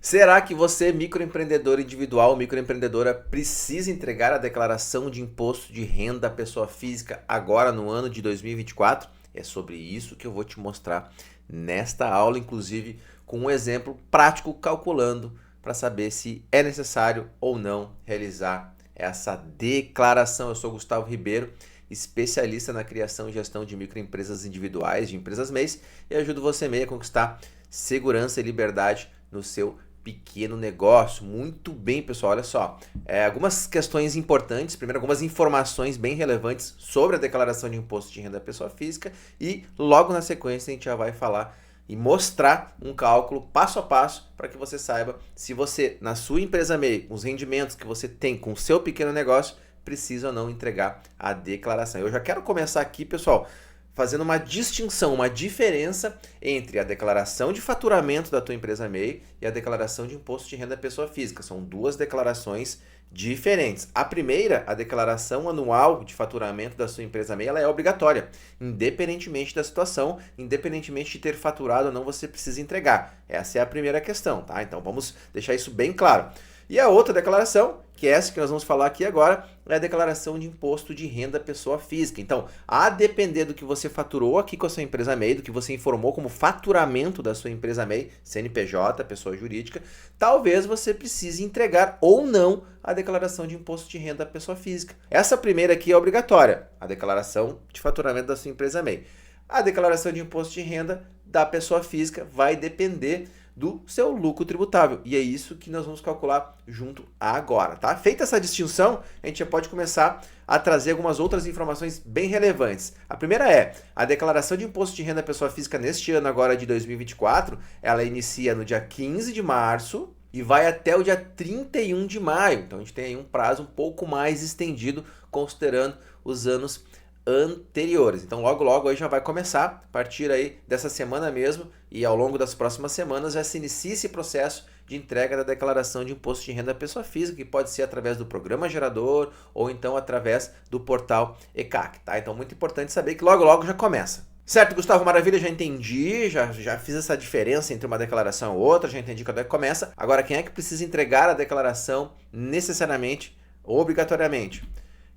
Será que você, microempreendedor individual, microempreendedora, precisa entregar a declaração de imposto de renda à pessoa física agora no ano de 2024? É sobre isso que eu vou te mostrar nesta aula, inclusive com um exemplo prático calculando para saber se é necessário ou não realizar essa declaração. Eu sou Gustavo Ribeiro, especialista na criação e gestão de microempresas individuais, de empresas MEIs, e ajudo você MEI a conquistar segurança e liberdade no seu pequeno negócio. Muito bem, pessoal, olha só, algumas questões importantes, primeiro algumas informações bem relevantes sobre a declaração de imposto de renda da pessoa física e logo na sequência a gente já vai falar e mostrar um cálculo passo a passo para que você saiba se você, na sua empresa MEI, com os rendimentos que você tem com o seu pequeno negócio, precisa ou não entregar a declaração. Eu já quero começar aqui, pessoal, fazendo uma distinção, uma diferença entre a declaração de faturamento da tua empresa MEI e a declaração de imposto de renda da pessoa física. São duas declarações diferentes. A primeira, a declaração anual de faturamento da sua empresa MEI, ela é obrigatória, independentemente da situação, independentemente de ter faturado ou não, você precisa entregar. Essa é a primeira questão, tá? Então vamos deixar isso bem claro. E a outra declaração, que é essa que nós vamos falar aqui agora, é a declaração de imposto de renda pessoa física. Então, a depender do que você faturou aqui com a sua empresa MEI, do que você informou como faturamento da sua empresa MEI, CNPJ, pessoa jurídica, talvez você precise entregar ou não a declaração de imposto de renda pessoa física. Essa primeira aqui é obrigatória, a declaração de faturamento da sua empresa MEI. A declaração de imposto de renda da pessoa física vai depender do seu lucro tributável. E é isso que nós vamos calcular junto agora, tá? Feita essa distinção, a gente já pode começar a trazer algumas outras informações bem relevantes. A primeira é, a declaração de imposto de renda da pessoa física neste ano agora de 2024, ela inicia no dia 15 de março e vai até o dia 31 de maio. Então a gente tem aí um prazo um pouco mais estendido, considerando os anos anteriores. Então logo aí já vai começar, a partir aí dessa semana mesmo e ao longo das próximas semanas já se inicia esse processo de entrega da declaração de imposto de renda da pessoa física, que pode ser através do programa gerador ou então através do portal ECAC, tá? Então muito importante saber que logo já começa. Certo, Gustavo, maravilha, já entendi, já fiz essa diferença entre uma declaração e outra, já entendi quando é que começa. Agora, quem é que precisa entregar a declaração necessariamente, obrigatoriamente?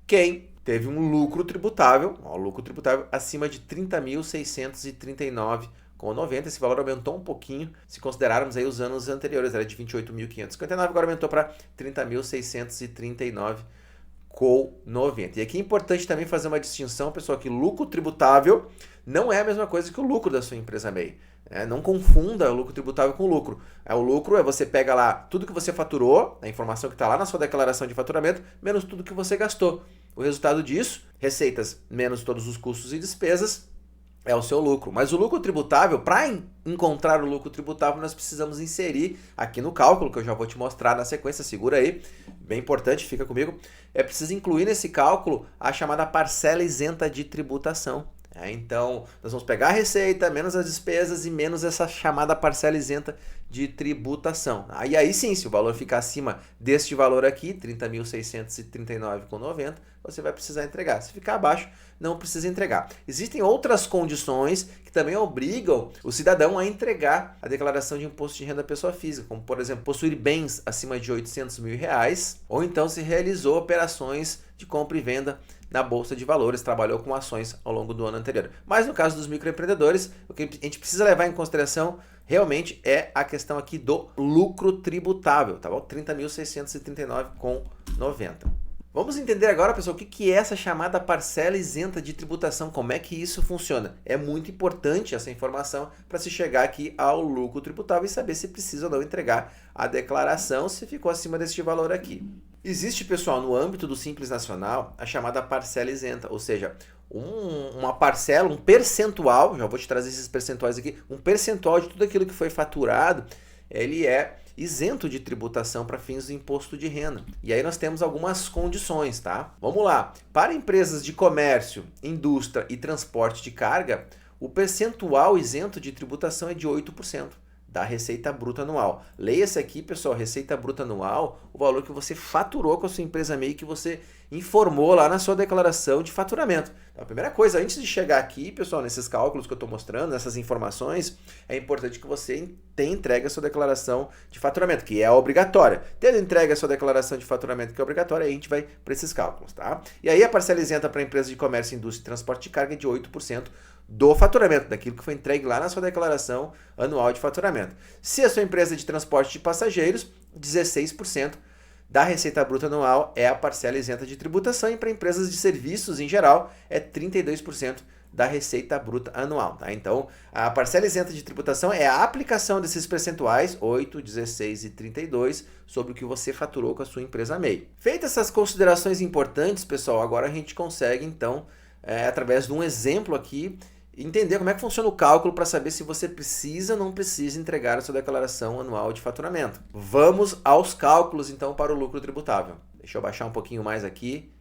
Quem teve um lucro tributável acima de R$ 30.639,90. Esse valor aumentou um pouquinho, se considerarmos aí os anos anteriores, era de R$ 28.559, agora aumentou para R$ 30.639,90. E aqui é importante também fazer uma distinção, pessoal, que lucro tributável não é a mesma coisa que o lucro da sua empresa MEI. Não confunda o lucro tributável com o lucro. O lucro é você pega lá tudo que você faturou, a informação que está lá na sua declaração de faturamento, menos tudo que você gastou. O resultado disso, receitas menos todos os custos e despesas, é o seu lucro. Mas o lucro tributável, para encontrar o lucro tributável, nós precisamos inserir aqui no cálculo, que eu já vou te mostrar na sequência, segura aí, bem importante, fica comigo. É preciso incluir nesse cálculo a chamada parcela isenta de tributação. Então, nós vamos pegar a receita, menos as despesas e menos essa chamada parcela isenta de tributação. E aí sim, se o valor ficar acima deste valor aqui, R$ 30.639,90, você vai precisar entregar. Se ficar abaixo, não precisa entregar. Existem outras condições que também obrigam o cidadão a entregar a declaração de imposto de renda da pessoa física, como, por exemplo, possuir bens acima de R$ 800 mil, ou então se realizou operações de compra e venda na Bolsa de Valores, trabalhou com ações ao longo do ano anterior. Mas no caso dos microempreendedores, o que a gente precisa levar em consideração realmente é a questão aqui do lucro tributável, tá bom? R$ 30.639,90. Vamos entender agora, pessoal, o que é essa chamada parcela isenta de tributação, como é que isso funciona. É muito importante essa informação para se chegar aqui ao lucro tributável e saber se precisa ou não entregar a declaração, se ficou acima deste valor aqui. Existe, pessoal, no âmbito do Simples Nacional, a chamada parcela isenta, ou seja, uma parcela, um percentual, já vou te trazer esses percentuais aqui, um percentual de tudo aquilo que foi faturado, ele é isento de tributação para fins do imposto de renda. E aí nós temos algumas condições, tá? Vamos lá. Para empresas de comércio, indústria e transporte de carga, o percentual isento de tributação é de 8%. da receita bruta anual. Leia-se aqui, pessoal, receita bruta anual, o valor que você faturou com a sua empresa MEI, que você informou lá na sua declaração de faturamento. Então, a primeira coisa, antes de chegar aqui, pessoal, nesses cálculos que eu estou mostrando, nessas informações, é importante que você tenha entregue a sua declaração de faturamento, que é obrigatória. Tendo entregue a sua declaração de faturamento, que é obrigatória, aí a gente vai para esses cálculos, tá? E aí a parcela isenta para empresas de comércio, indústria e transporte de carga é de 8% do faturamento, daquilo que foi entregue lá na sua declaração anual de faturamento. Se a sua empresa é de transporte de passageiros, 16% da receita bruta anual é a parcela isenta de tributação, e para empresas de serviços em geral é 32% da receita bruta anual. Tá? Então, a parcela isenta de tributação é a aplicação desses percentuais, 8, 16 e 32, sobre o que você faturou com a sua empresa MEI. Feitas essas considerações importantes, pessoal, agora a gente consegue, então, através de um exemplo aqui, entender como é que funciona o cálculo para saber se você precisa ou não precisa entregar a sua declaração anual de faturamento. Vamos aos cálculos, então, para o lucro tributável. Deixa eu baixar um pouquinho mais aqui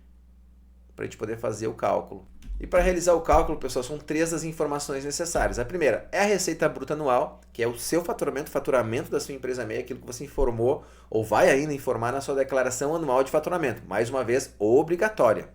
para a gente poder fazer o cálculo. E para realizar o cálculo, pessoal, são 3 as informações necessárias. A primeira é a receita bruta anual, que é o seu faturamento, o faturamento da sua empresa MEI, aquilo que você informou ou vai ainda informar na sua declaração anual de faturamento. Mais uma vez, obrigatória.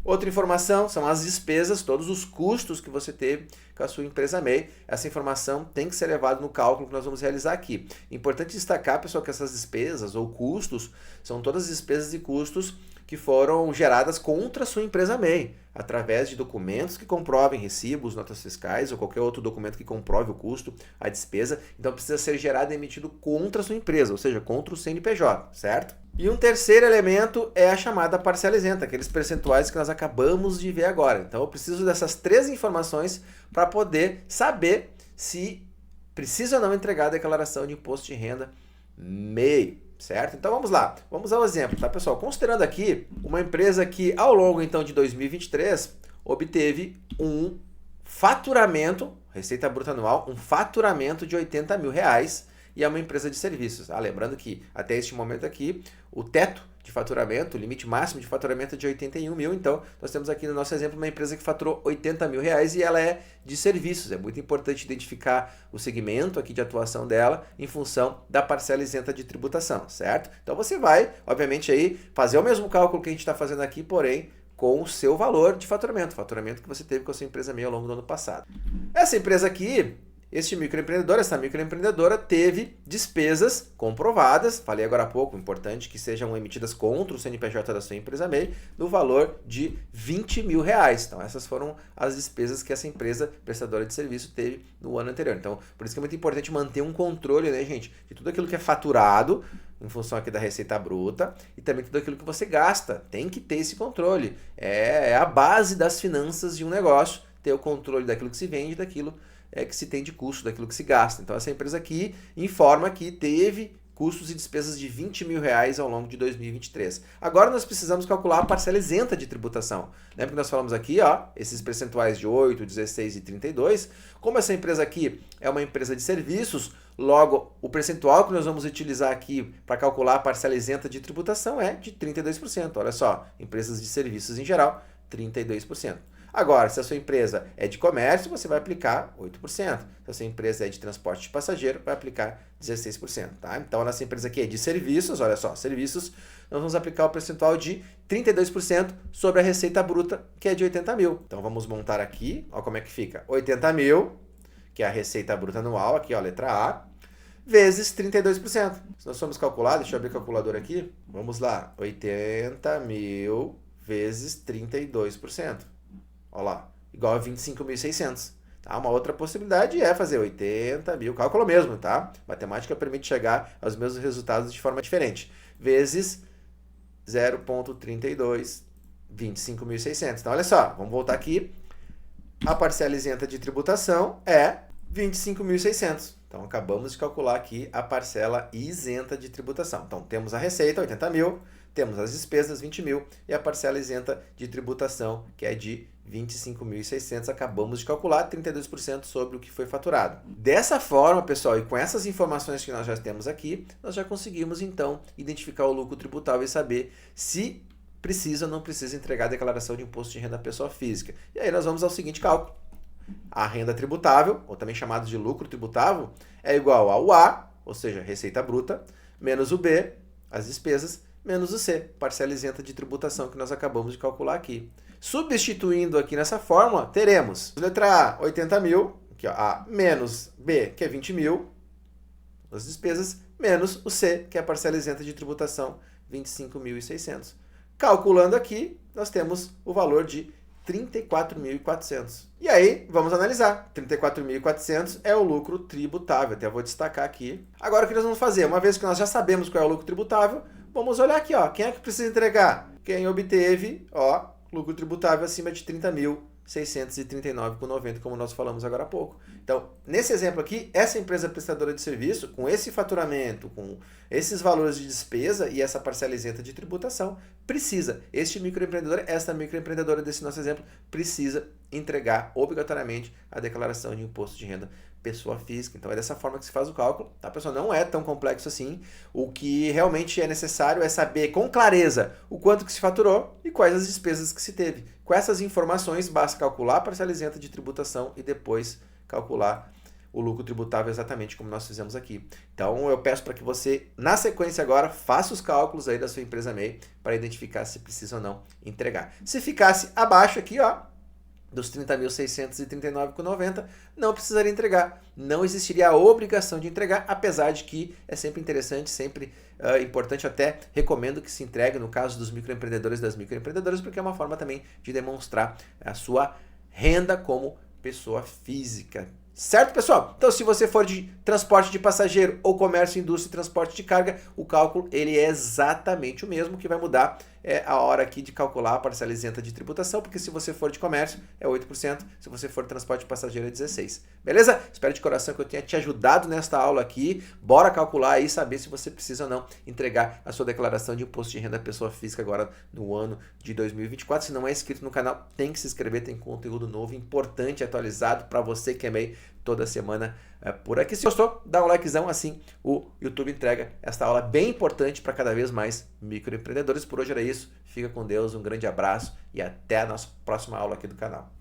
Outra informação são as despesas, todos os custos que você teve com a sua empresa MEI. Essa informação tem que ser levada no cálculo que nós vamos realizar aqui. Importante destacar, pessoal, que essas despesas ou custos são todas as despesas e custos que foram geradas contra a sua empresa MEI, através de documentos que comprovem recibos, notas fiscais ou qualquer outro documento que comprove o custo, a despesa. Então precisa ser gerado e emitido contra a sua empresa, ou seja, contra o CNPJ, certo? E um terceiro elemento é a chamada parcela isenta, aqueles percentuais que nós acabamos de ver agora. Então eu preciso dessas 3 informações para poder saber se precisa ou não entregar a declaração de imposto de renda MEI. Certo? Então vamos lá, vamos ao exemplo, tá, pessoal? Considerando aqui uma empresa que ao longo então de 2023 obteve um faturamento, receita bruta anual, um faturamento de R$80 mil e é uma empresa de serviços. Lembrando que até este momento aqui o teto de faturamento, o limite máximo de faturamento é de 81 mil, então nós temos aqui no nosso exemplo uma empresa que faturou R$80 mil e ela é de serviços. É muito importante identificar o segmento aqui de atuação dela em função da parcela isenta de tributação, certo? Então você vai, obviamente, aí fazer o mesmo cálculo que a gente está fazendo aqui, porém com o seu valor de faturamento, faturamento que você teve com a sua empresa MEI ao longo do ano passado. Essa empresa aqui, essa microempreendedora teve despesas comprovadas, falei agora há pouco, importante que sejam emitidas contra o CNPJ da sua empresa MEI, no valor de R$20 mil. Então essas foram as despesas que essa empresa prestadora de serviço teve no ano anterior. Então por isso que é muito importante manter um controle, né, gente, de tudo aquilo que é faturado, em função aqui da receita bruta, e também tudo aquilo que você gasta. Tem que ter esse controle. É a base das finanças de um negócio, ter o controle daquilo que se vende, daquilo que se tem de custo, daquilo que se gasta. Então essa empresa aqui informa que teve custos e despesas de R$20 mil ao longo de 2023. Agora nós precisamos calcular a parcela isenta de tributação. Lembra que nós falamos aqui, ó, esses percentuais de 8, 16 e 32? Como essa empresa aqui é uma empresa de serviços, logo o percentual que nós vamos utilizar aqui para calcular a parcela isenta de tributação é de 32%. Olha só, empresas de serviços em geral, 32%. Agora, se a sua empresa é de comércio, você vai aplicar 8%. Se a sua empresa é de transporte de passageiro, vai aplicar 16%. Tá? Então, a nossa empresa aqui é de serviços, olha só, serviços, nós vamos aplicar o percentual de 32% sobre a receita bruta, que é de 80 mil. Então, vamos montar aqui, ó como é que fica. 80 mil, que é a receita bruta anual, aqui ó, letra A, vezes 32%. Se nós formos calcular, deixa eu abrir a calculadora aqui, vamos lá, 80 mil vezes 32%. Olha lá, igual a 25.600. Tá? Uma outra possibilidade é fazer 80 mil, cálculo mesmo, tá? Matemática permite chegar aos mesmos resultados de forma diferente. Vezes 0,32, 25.600. Então, olha só, vamos voltar aqui. A parcela isenta de tributação é 25.600. Então, acabamos de calcular aqui a parcela isenta de tributação. Então, temos a receita, 80 mil, temos as despesas, 20 mil, e a parcela isenta de tributação, que é de 25.600, acabamos de calcular 32% sobre o que foi faturado. Dessa forma, pessoal, e com essas informações que nós já temos aqui, nós já conseguimos, então, identificar o lucro tributável e saber se precisa ou não precisa entregar a declaração de imposto de renda à pessoa física. E aí nós vamos ao seguinte cálculo. a renda tributável, ou também chamado de lucro tributável, é igual ao A, ou seja, receita bruta, menos o B, as despesas, menos o C, parcela isenta de tributação que nós acabamos de calcular aqui. Substituindo aqui nessa fórmula, teremos letra A, 80 mil, aqui, ó, A, menos B, que é 20 mil, as despesas, menos o C, que é a parcela isenta de tributação, 25.600. Calculando aqui, nós temos o valor de 34.400. E aí, vamos analisar. 34.400 é o lucro tributável. Até vou destacar aqui. Agora, o que nós vamos fazer? Uma vez que nós já sabemos qual é o lucro tributável, vamos olhar aqui, ó. Quem é que precisa entregar? Quem obteve, ó, lucro tributável acima de 30.639,90, como nós falamos agora há pouco. Então, nesse exemplo aqui, essa empresa prestadora de serviço, com esse faturamento, com esses valores de despesa e essa parcela isenta de tributação, precisa, este microempreendedor, esta microempreendedora desse nosso exemplo, precisa entregar obrigatoriamente a declaração de imposto de renda pessoa física. Então é dessa forma que se faz o cálculo, tá, pessoal? Não é tão complexo assim. O que realmente é necessário é saber com clareza o quanto que se faturou e quais as despesas que se teve. Com essas informações, basta calcular a parcela isenta de tributação e depois calcular o lucro tributável exatamente como nós fizemos aqui. Então eu peço para que você, na sequência agora, faça os cálculos aí da sua empresa MEI para identificar se precisa ou não entregar. Se ficasse abaixo aqui, ó, dos 30.639,90, não precisaria entregar. Não existiria a obrigação de entregar, apesar de que é sempre interessante, sempre importante, até recomendo que se entregue no caso dos microempreendedores e das microempreendedoras, porque é uma forma também de demonstrar a sua renda como pessoa física. Certo, pessoal? Então, se você for de transporte de passageiro ou comércio, indústria e transporte de carga, o cálculo ele é exatamente o mesmo. Que vai mudar é a hora aqui de calcular a parcela isenta de tributação, porque se você for de comércio é 8%, se você for de transporte de passageiro é 16%. Beleza? Espero de coração que eu tenha te ajudado nesta aula aqui. Bora calcular aí e saber se você precisa ou não entregar a sua declaração de imposto de renda pessoa física agora no ano de 2024. Se não é inscrito no canal, tem que se inscrever, tem conteúdo novo, importante, atualizado para você que é MEI toda semana por aqui. Se gostou, dá um likezão, assim o YouTube entrega esta aula bem importante para cada vez mais microempreendedores. Por hoje era isso. Fica com Deus, um grande abraço e até a nossa próxima aula aqui do canal.